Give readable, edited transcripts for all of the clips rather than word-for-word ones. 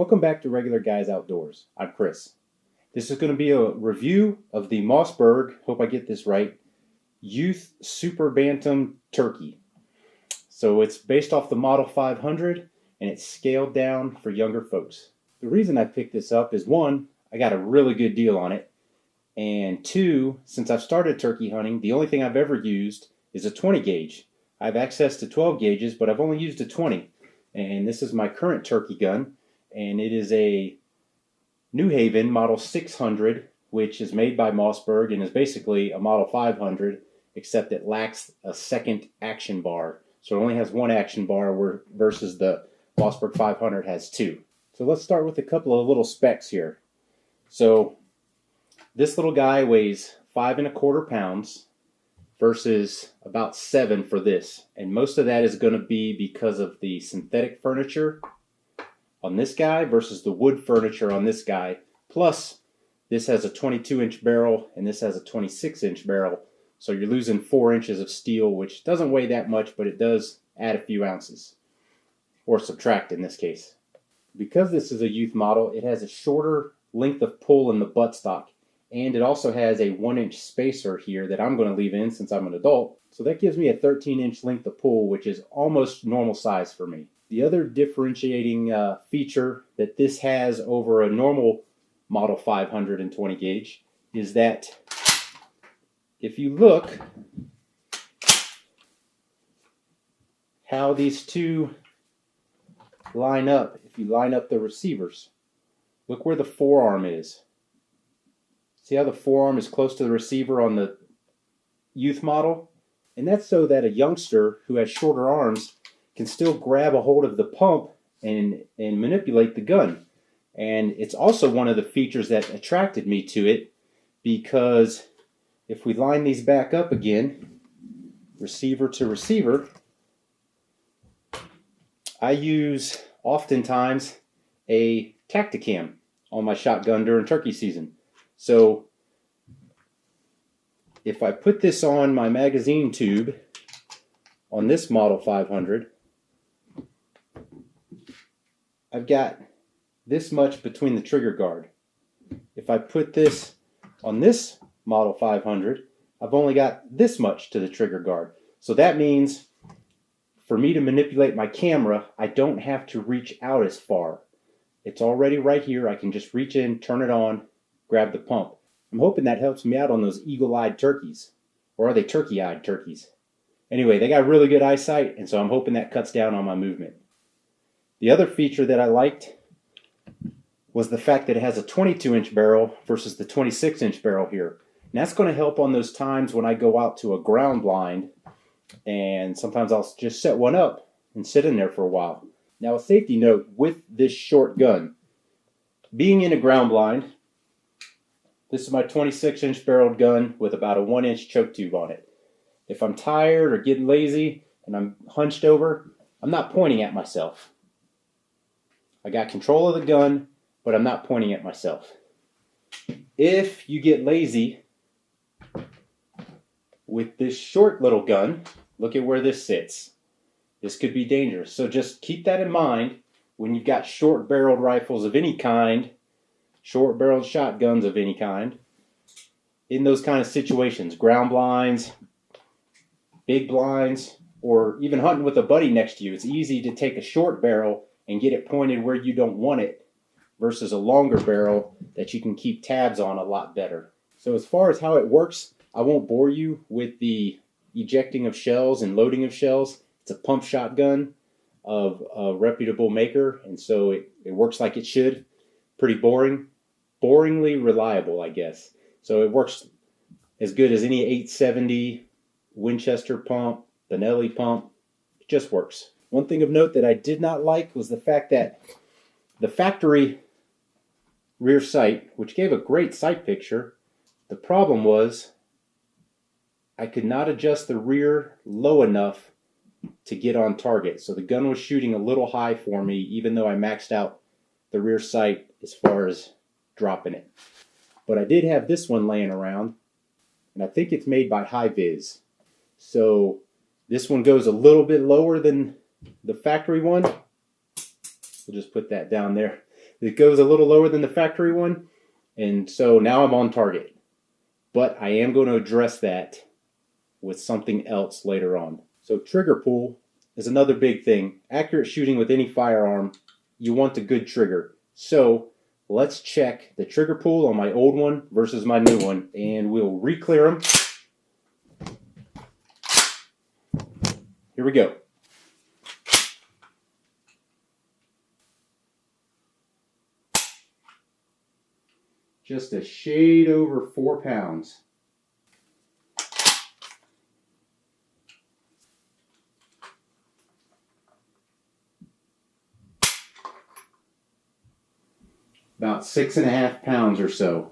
Welcome back to Regular Guys Outdoors. I'm Chris. This is going to be a review of the Mossberg, hope I get this right, Youth Super Bantam Turkey. So it's based off the Model 500 and it's scaled down for younger folks. The reason I picked this up is one, I got a really good deal on it, and two, since I've started turkey hunting, the only thing I've ever used is a 20 gauge. I have access to 12 gauges, but I've only used a 20, and this is my current turkey gun. And it is a New Haven Model 600, which is made by Mossberg and is basically a Model 500, except it lacks a second action bar. So it only has one action bar versus the Mossberg 500 has two. So let's start with a couple of little specs here. So this little guy weighs 5¼ pounds versus about 7 for this. And most of that is going to be because of the synthetic furniture on this guy versus the wood furniture on this guy. Plus, this has a 22-inch barrel and this has a 26-inch barrel. So you're losing 4 inches of steel, which doesn't weigh that much, but it does add a few ounces. Or subtract in this case. Because this is a youth model, it has a shorter length of pull in the buttstock. And it also has a 1-inch spacer here that I'm going to leave in since I'm an adult. So that gives me a 13-inch length of pull, which is almost normal size for me. The other differentiating feature that this has over a normal Model 520 gauge is that if you look how these two line up, if you line up the receivers, look where the forearm is. See how the forearm is close to the receiver on the youth model? And that's so that a youngster who has shorter arms can still grab a hold of the pump and manipulate the gun. And it's also one of the features that attracted me to it, because if we line these back up again, receiver to receiver, I use oftentimes a Tacticam on my shotgun during turkey season. So if I put this on my magazine tube on this Model 500, I've got this much between the trigger guard. If I put this on this Model 500, I've only got this much to the trigger guard. So that means for me to manipulate my camera, I don't have to reach out as far. It's already right here. I can just reach in, turn it on, grab the pump. I'm hoping that helps me out on those eagle-eyed turkeys. Or are they turkey-eyed turkeys? Anyway, they got really good eyesight, and so I'm hoping that cuts down on my movement. The other feature that I liked was the fact that it has a 22-inch barrel versus the 26-inch barrel here. And that's going to help on those times when I go out to a ground blind, and sometimes I'll just set one up and sit in there for a while. Now, a safety note with this short gun. Being in a ground blind, this is my 26-inch barreled gun with about a 1-inch choke tube on it. If I'm tired or getting lazy and I'm hunched over, I'm not pointing at myself. I got control of the gun, but I'm not pointing at myself. If you get lazy with this short little gun, look at where this sits. This could be dangerous. So just keep that in mind when you've got short barreled rifles of any kind, short barreled shotguns of any kind, in those kind of situations, ground blinds, big blinds, or even hunting with a buddy next to you. It's easy to take a short barrel and get it pointed where you don't want it versus a longer barrel that you can keep tabs on a lot better. So as far as how it works, I won't bore you with the ejecting of shells and loading of shells. It's a pump shotgun of a reputable maker, and so it works like it should. Pretty boringly reliable, I guess. So it works as good as any 870 Winchester pump, Benelli pump. It just works. One thing of note that I did not like was the fact that the factory rear sight, which gave a great sight picture, the problem was I could not adjust the rear low enough to get on target. So the gun was shooting a little high for me, even though I maxed out the rear sight as far as dropping it. But I did have this one laying around, and I think it's made by High Vis. So this one goes a little bit lower than the factory one. We'll just put that down there. It goes a little lower than the factory one, and so now I'm on target. But I am going to address that with something else later on. So trigger pull is another big thing. Accurate shooting with any firearm, you want a good trigger. So let's check the trigger pull on my old one versus my new one, and we'll re-clear them. Here we go. Just a shade over 4 pounds. About 6.5 pounds or so.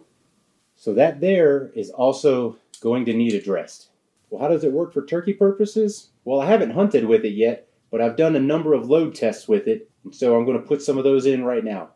So that there is also going to need addressed. Well, how does it work for turkey purposes? Well, I haven't hunted with it yet, but I've done a number of load tests with it, and so I'm going to put some of those in right now.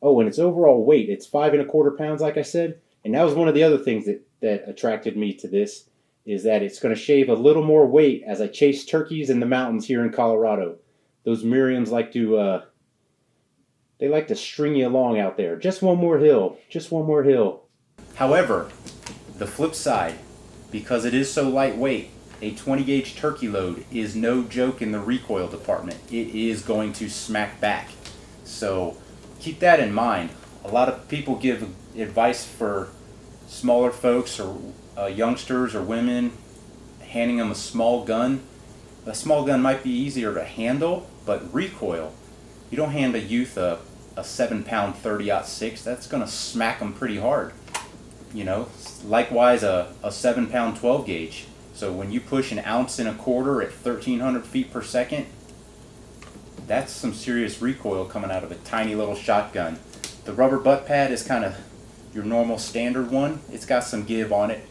Oh, and its overall weight, it's 5.25 pounds, like I said. And that was one of the other things that attracted me to this, is that it's going to shave a little more weight as I chase turkeys in the mountains here in Colorado. Those Merriams like to, they like to string you along out there. Just one more hill, just one more hill. However, the flip side, because it is so lightweight, a 20 gauge turkey load is no joke in the recoil department. It is going to smack back. So keep that in mind. A lot of people give advice for smaller folks or youngsters or women, handing them a small gun. A small gun might be easier to handle, but recoil, you don't hand a youth a 7-pound 30-06, that's going to smack them pretty hard. You know, likewise a 7-pound 12 gauge. So when you push 1.25 ounces at 1,300 feet per second, that's some serious recoil coming out of a tiny little shotgun. The rubber butt pad is kind of your normal standard one. It's got some give on it,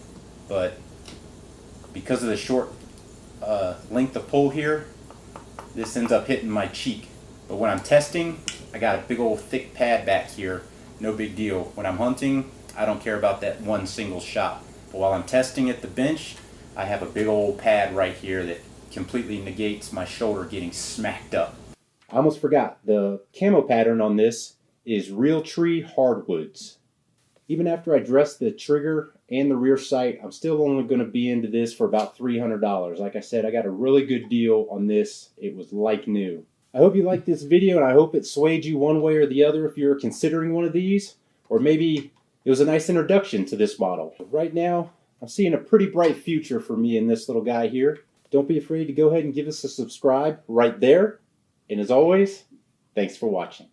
but because of the short length of pull here, this ends up hitting my cheek. But when I'm testing, I got a big old thick pad back here. No big deal. When I'm hunting, I don't care about that one single shot. But while I'm testing at the bench, I have a big old pad right here that completely negates my shoulder getting smacked up. I almost forgot, the camo pattern on this is Realtree hardwoods. Even after I dress the trigger and the rear sight, I'm still only going to be into this for about $300. Like I said, I got a really good deal on this. It was like new. I hope you liked this video, and I hope it swayed you one way or the other if you're considering one of these, or maybe it was a nice introduction to this model. Right now, I'm seeing a pretty bright future for me and this little guy here. Don't be afraid to go ahead and give us a subscribe right there. And as always, thanks for watching.